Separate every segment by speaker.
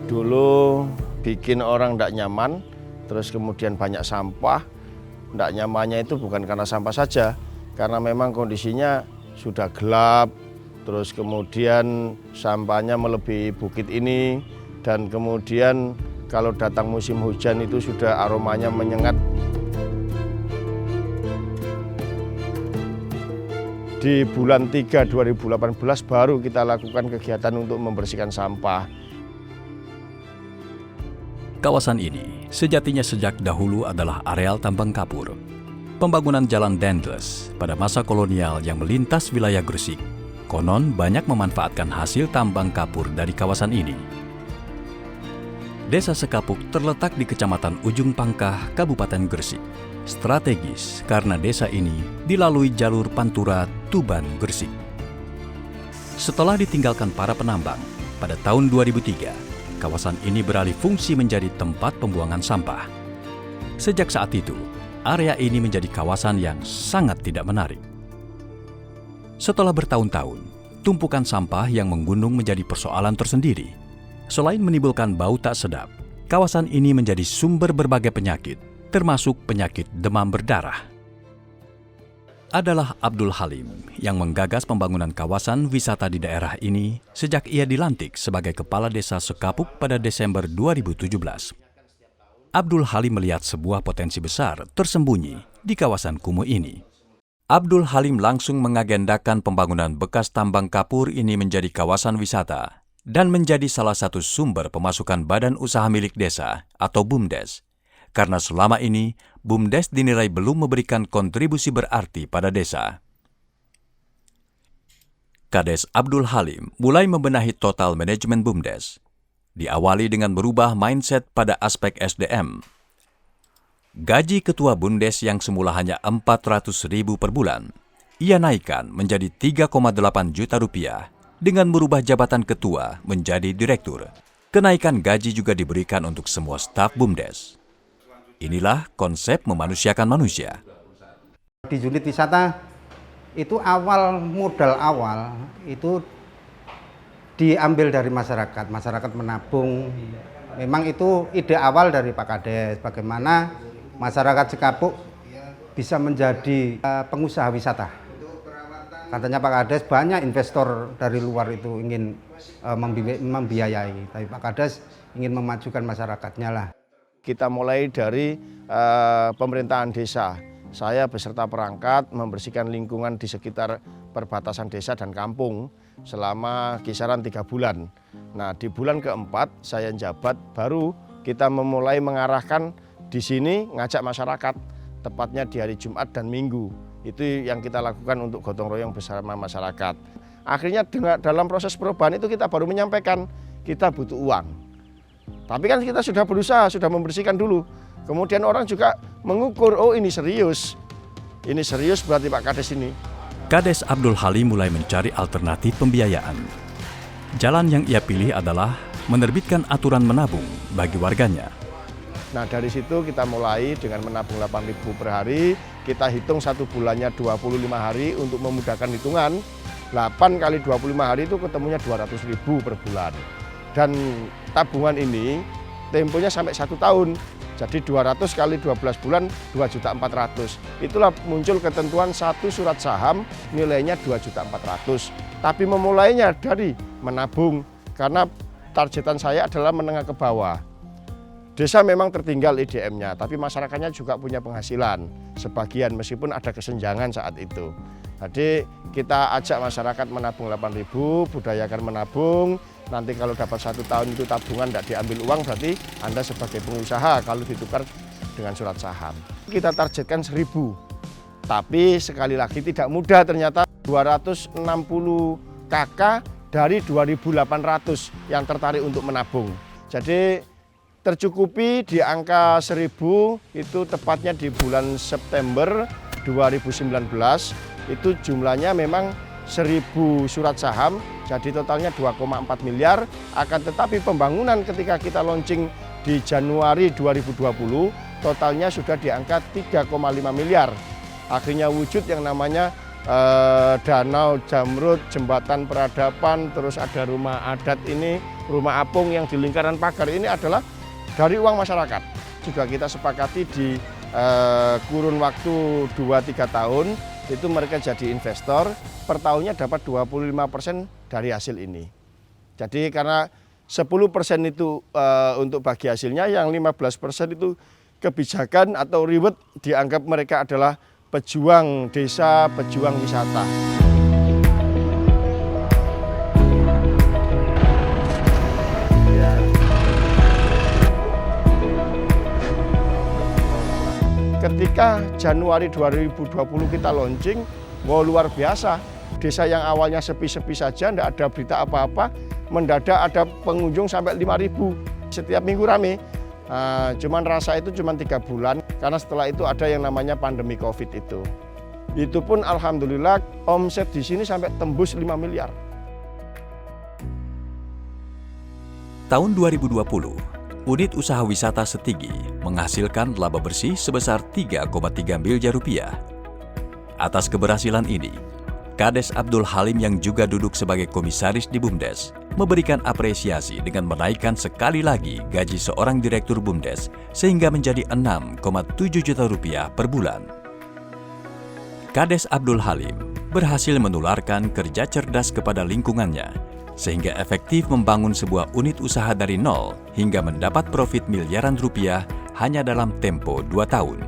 Speaker 1: Dulu bikin orang tidak nyaman, terus kemudian banyak sampah. Tidak nyamannya itu bukan karena sampah saja, karena memang kondisinya sudah gelap, terus kemudian sampahnya melebihi bukit ini, dan kemudian kalau datang musim hujan itu sudah aromanya menyengat. Di bulan 3 2018 baru kita lakukan kegiatan untuk membersihkan sampah.
Speaker 2: Kawasan ini sejatinya sejak dahulu adalah areal tambang kapur. Pembangunan jalan Dendles pada masa kolonial yang melintas wilayah Gresik, konon banyak memanfaatkan hasil tambang kapur dari kawasan ini. Desa Sekapuk terletak di Kecamatan Ujung Pangkah, Kabupaten Gresik. Strategis karena desa ini dilalui jalur Pantura, Tuban, Gresik. Setelah ditinggalkan para penambang, pada tahun 2003, kawasan ini beralih fungsi menjadi tempat pembuangan sampah. Sejak saat itu, area ini menjadi kawasan yang sangat tidak menarik. Setelah bertahun-tahun, tumpukan sampah yang menggunung menjadi persoalan tersendiri. Selain menimbulkan bau tak sedap, kawasan ini menjadi sumber berbagai penyakit, termasuk penyakit demam berdarah. Adalah Abdul Halim yang menggagas pembangunan kawasan wisata di daerah ini sejak ia dilantik sebagai Kepala Desa Sekapuk pada Desember 2017. Abdul Halim melihat sebuah potensi besar tersembunyi di kawasan kumuh ini. Abdul Halim langsung mengagendakan pembangunan bekas tambang kapur ini menjadi kawasan wisata dan menjadi salah satu sumber pemasukan badan usaha milik desa atau BUMDes. Karena selama ini, BUMDes dinilai belum memberikan kontribusi berarti pada desa. Kades Abdul Halim mulai membenahi total manajemen BUMDes. Diawali dengan merubah mindset pada aspek SDM. Gaji ketua BUMDes yang semula hanya 400.000 per bulan, ia naikkan menjadi 3,8 juta rupiah dengan merubah jabatan ketua menjadi direktur. Kenaikan gaji juga diberikan untuk semua staf BUMDes. Inilah konsep memanusiakan manusia.
Speaker 3: Di unit wisata itu modal awal itu diambil dari masyarakat. Masyarakat menabung. Memang itu ide awal dari Pak Kades. Bagaimana masyarakat Sekapuk bisa menjadi pengusaha wisata. Katanya Pak Kades banyak investor dari luar itu ingin membiayai. Tapi Pak Kades ingin memajukan masyarakatnya lah.
Speaker 1: Kita mulai dari pemerintahan desa. Saya beserta perangkat membersihkan lingkungan di sekitar perbatasan desa dan kampung selama kisaran 3 bulan. Nah, di bulan keempat saya jabat, baru kita memulai mengarahkan di sini ngajak masyarakat, tepatnya di hari Jumat dan Minggu. Itu yang kita lakukan untuk gotong royong bersama masyarakat. Akhirnya dalam proses perubahan itu kita baru menyampaikan kita butuh uang. Tapi kan kita sudah berusaha, sudah membersihkan dulu. Kemudian orang juga mengukur, oh ini serius. Ini serius berarti Pak Kades ini.
Speaker 2: Kades Abdul Halim mulai mencari alternatif pembiayaan. Jalan yang ia pilih adalah menerbitkan aturan menabung bagi warganya.
Speaker 1: Nah, dari situ kita mulai dengan menabung 8.000 per hari. Kita hitung 1 bulannya 25 hari untuk memudahkan hitungan. 8 kali 25 hari itu ketemunya 200.000 per bulan. Dan tabungan ini temponya sampai 1 tahun. Jadi 200 kali 12 bulan 2.400.000. Itulah muncul ketentuan satu surat saham nilainya 2.400.000. Tapi memulainya dari menabung karena targetan saya adalah menengah ke bawah. Desa memang tertinggal IDM-nya, tapi masyarakatnya juga punya penghasilan sebagian meskipun ada kesenjangan saat itu. Jadi kita ajak masyarakat menabung 8.000, budayakan menabung. Nanti kalau dapat 1 tahun itu tabungan tidak diambil uang, berarti Anda sebagai pengusaha kalau ditukar dengan surat saham. Kita targetkan 1.000, tapi sekali lagi tidak mudah ternyata 260 KK dari 2.800 yang tertarik untuk menabung. Jadi tercukupi di angka 1.000 itu tepatnya di bulan September 2019 itu jumlahnya memang 1.000 surat saham, jadi totalnya 2,4 miliar. Akan tetapi pembangunan ketika kita launching di Januari 2020, totalnya sudah di angka 3,5 miliar. Akhirnya wujud yang namanya danau Jamrut, jembatan peradaban, terus ada rumah adat ini, rumah apung yang di lingkaran pagar ini adalah dari uang masyarakat. Juga kita sepakati di kurun waktu 2-3 tahun itu mereka jadi investor, per tahunnya dapat 25% dari hasil ini. Jadi karena 10% itu untuk bagi hasilnya, yang 15% itu kebijakan atau reward, dianggap mereka adalah pejuang desa, pejuang wisata. Ketika Januari 2020 kita launching, wow, luar biasa. Desa yang awalnya sepi-sepi saja, tidak ada berita apa-apa, mendadak ada pengunjung sampai 5.000. Setiap minggu rame. Cuman rasa itu cuma 3 bulan, karena setelah itu ada yang namanya pandemi COVID itu. Itu pun alhamdulillah omset di sini sampai tembus 5 miliar.
Speaker 2: Tahun 2020, unit usaha wisata Setigi menghasilkan laba bersih sebesar 3,3 miliar rupiah. Atas keberhasilan ini, Kades Abdul Halim yang juga duduk sebagai komisaris di BUMDes memberikan apresiasi dengan menaikkan sekali lagi gaji seorang direktur BUMDes sehingga menjadi 6,7 juta rupiah per bulan. Kades Abdul Halim berhasil menularkan kerja cerdas kepada lingkungannya sehingga efektif membangun sebuah unit usaha dari nol hingga mendapat profit miliaran rupiah hanya dalam tempo 2 tahun.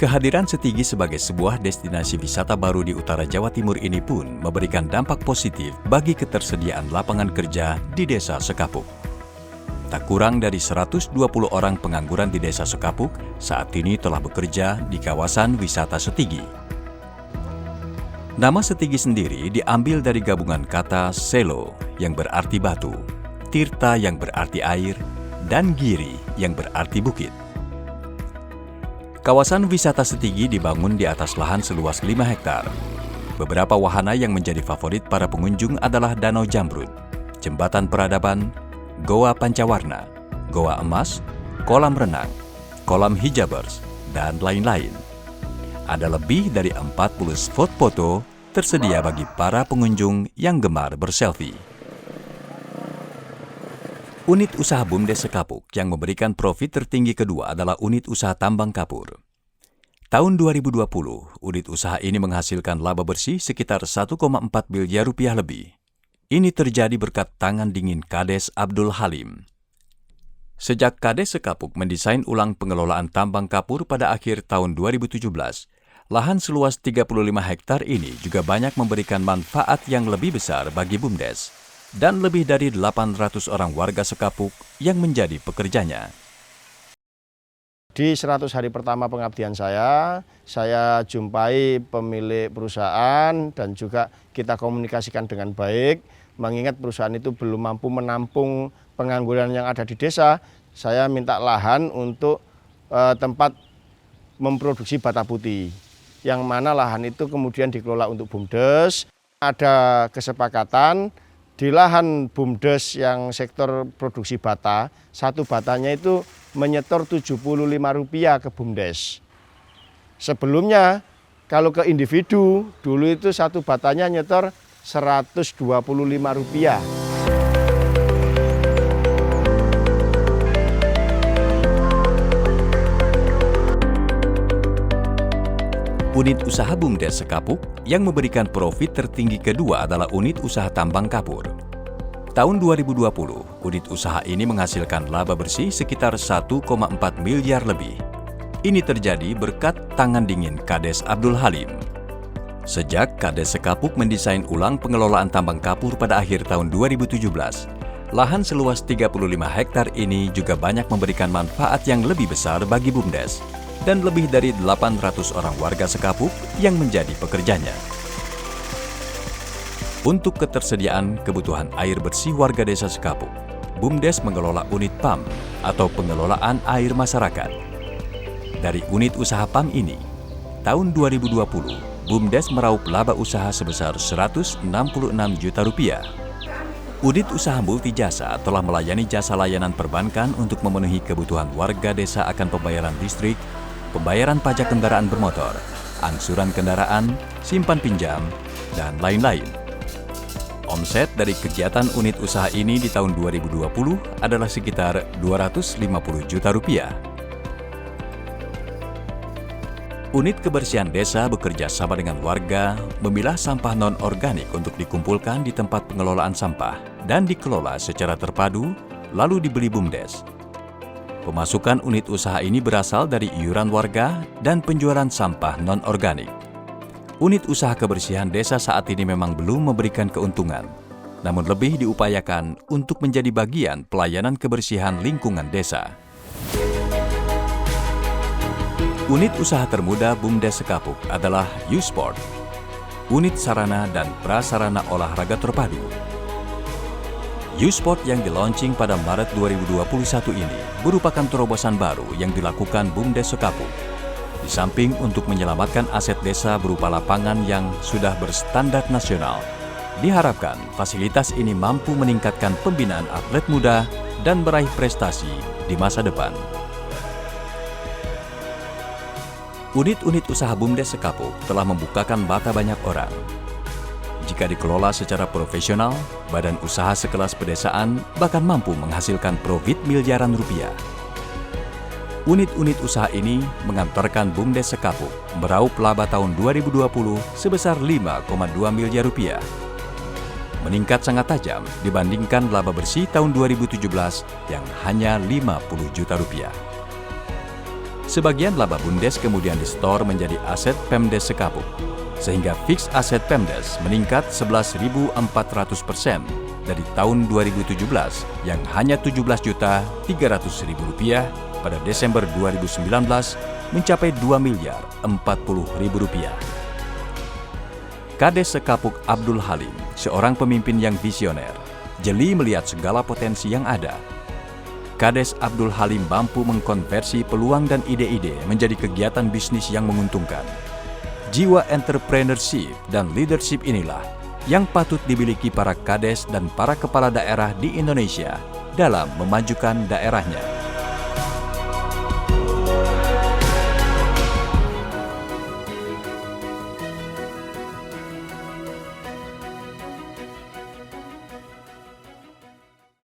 Speaker 2: Kehadiran Setigi sebagai sebuah destinasi wisata baru di utara Jawa Timur ini pun memberikan dampak positif bagi ketersediaan lapangan kerja di Desa Sekapuk. Tak kurang dari 120 orang pengangguran di Desa Sekapuk saat ini telah bekerja di kawasan wisata Setigi. Nama Setigi sendiri diambil dari gabungan kata Selo yang berarti batu, Tirta yang berarti air, dan Giri yang berarti bukit. Kawasan wisata Setigi dibangun di atas lahan seluas 5 hektar. Beberapa wahana yang menjadi favorit para pengunjung adalah Danau Jamrut, Jembatan Peradaban, Goa Pancawarna, Goa Emas, Kolam Renang, Kolam Hijabers, dan lain-lain. Ada lebih dari 40 spot foto tersedia bagi para pengunjung yang gemar berselfie. Unit usaha BUMDes Sekapuk yang memberikan profit tertinggi kedua adalah unit usaha tambang kapur. Tahun 2020, unit usaha ini menghasilkan laba bersih sekitar 1,4 miliar rupiah lebih. Ini terjadi berkat tangan dingin Kades Abdul Halim. Sejak Kades Sekapuk mendesain ulang pengelolaan tambang kapur pada akhir tahun 2017, lahan seluas 35 hektar ini juga banyak memberikan manfaat yang lebih besar bagi BUMDes. Dan lebih dari 800 orang warga Sekapuk yang menjadi pekerjanya.
Speaker 1: Di 100 hari pertama pengabdian saya jumpai pemilik perusahaan dan juga kita komunikasikan dengan baik. Mengingat perusahaan itu belum mampu menampung pengangguran yang ada di desa, saya minta lahan untuk tempat memproduksi bata putih. Yang mana lahan itu kemudian dikelola untuk BUMDes. Ada kesepakatan di lahan BUMDes yang sektor produksi bata, satu batanya itu menyetor Rp75 ke BUMDes. Sebelumnya, kalau ke individu, dulu itu satu batanya nyetor Rp125.
Speaker 2: Unit usaha BUMDes Sekapuk yang memberikan profit tertinggi kedua adalah unit usaha tambang kapur. Tahun 2020, unit usaha ini menghasilkan laba bersih sekitar 1,4 miliar lebih. Ini terjadi berkat tangan dingin Kades Abdul Halim. Sejak Kades Sekapuk mendesain ulang pengelolaan tambang kapur pada akhir tahun 2017, lahan seluas 35 hektar ini juga banyak memberikan manfaat yang lebih besar bagi BUMDes. Dan lebih dari 800 orang warga Sekapuk yang menjadi pekerjanya. Untuk ketersediaan kebutuhan air bersih warga desa Sekapuk, BUMDes mengelola unit PAM atau pengelolaan air masyarakat. Dari unit usaha PAM ini, tahun 2020, BUMDes meraup laba usaha sebesar Rp166 juta. Unit usaha multijasa telah melayani jasa layanan perbankan untuk memenuhi kebutuhan warga desa akan pembayaran listrik, pembayaran pajak kendaraan bermotor, angsuran kendaraan, simpan pinjam, dan lain-lain. Omset dari kegiatan unit usaha ini di tahun 2020 adalah sekitar 250 juta rupiah. Unit kebersihan desa bekerja sama dengan warga memilah sampah non-organik untuk dikumpulkan di tempat pengelolaan sampah dan dikelola secara terpadu, lalu dibeli BUMDes. Pemasukan unit usaha ini berasal dari iuran warga dan penjualan sampah non-organik. Unit usaha kebersihan desa saat ini memang belum memberikan keuntungan, namun lebih diupayakan untuk menjadi bagian pelayanan kebersihan lingkungan desa. Unit usaha termuda BUMDes Sekapuk adalah U-Sport, unit sarana dan prasarana olahraga terpadu. U-Sport yang di-launching pada Maret 2021 ini merupakan terobosan baru yang dilakukan BUMDes Sekapuk. Di samping untuk menyelamatkan aset desa berupa lapangan yang sudah berstandar nasional, diharapkan fasilitas ini mampu meningkatkan pembinaan atlet muda dan meraih prestasi di masa depan. Unit-unit usaha BUMDes Sekapuk telah membukakan mata banyak orang. Jika dikelola secara profesional, badan usaha sekelas pedesaan bahkan mampu menghasilkan profit miliaran rupiah. Unit-unit usaha ini mengantarkan BUMDes Sekapuk meraup laba tahun 2020 sebesar 5,2 miliar rupiah. Meningkat sangat tajam dibandingkan laba bersih tahun 2017 yang hanya 50 juta rupiah. Sebagian laba BUMDes kemudian disetor menjadi aset Pemdes Sekapuk, sehingga fix aset Pemdes meningkat 11.400% dari tahun 2017 yang hanya 17.300.000 rupiah pada Desember 2019 mencapai 2.040.000 rupiah. Kades Sekapuk Abdul Halim, seorang pemimpin yang visioner, jeli melihat segala potensi yang ada. Kades Abdul Halim mampu mengkonversi peluang dan ide-ide menjadi kegiatan bisnis yang menguntungkan. Jiwa entrepreneurship dan leadership inilah yang patut dimiliki para kades dan para kepala daerah di Indonesia dalam memajukan daerahnya.